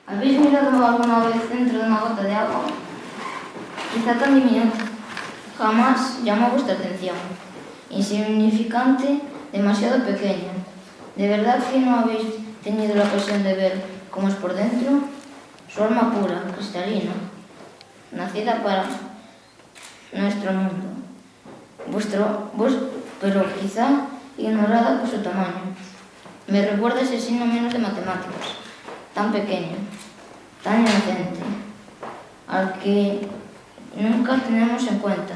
¿Habéis mirado alguna vez dentro de una gota de agua? Quizá tan diminuta. Jamás llamó vuestra atención. Insignificante, demasiado pequeña. ¿De verdad que no habéis tenido la ocasión de ver cómo es por dentro? Su alma pura, cristalina, nacida para nuestro mundo. Pero quizá ignorada por su tamaño. Me recuerda ese signo menos de matemáticas, tan pequeño, tan inocente, al que nunca tenemos en cuenta,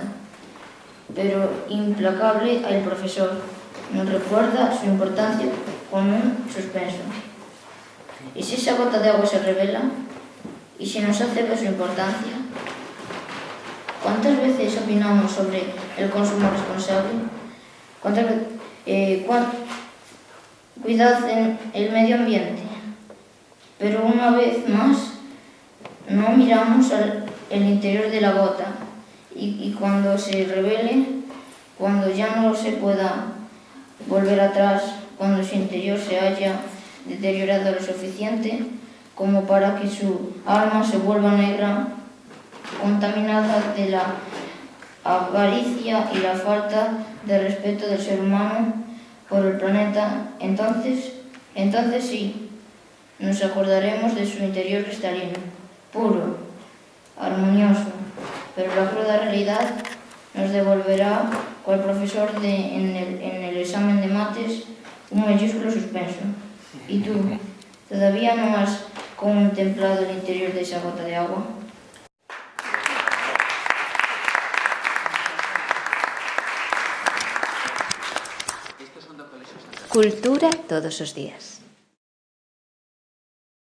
pero implacable el profesor nos recuerda su importancia con un suspenso. ¿Y si esa gota de agua se revela? ¿Y si nos hace ver su importancia? ¿Cuántas veces opinamos sobre el consumo responsable? Cuidad en el medio ambiente. Pero una vez más, no miramos el interior de la gota y cuando se revele, cuando ya no se pueda volver atrás, cuando su interior se haya deteriorado lo suficiente como para que su alma se vuelva negra, contaminada de la avaricia y la falta de respeto del ser humano por el planeta, entonces sí, nos acordaremos de su interior cristalino, puro, armonioso, pero la cruda realidad nos devolverá, cual profesor en el examen de mates, un mayúsculo suspenso. ¿Y tú, todavía no has contemplado el interior de esa gota de agua? Cultura todos os días.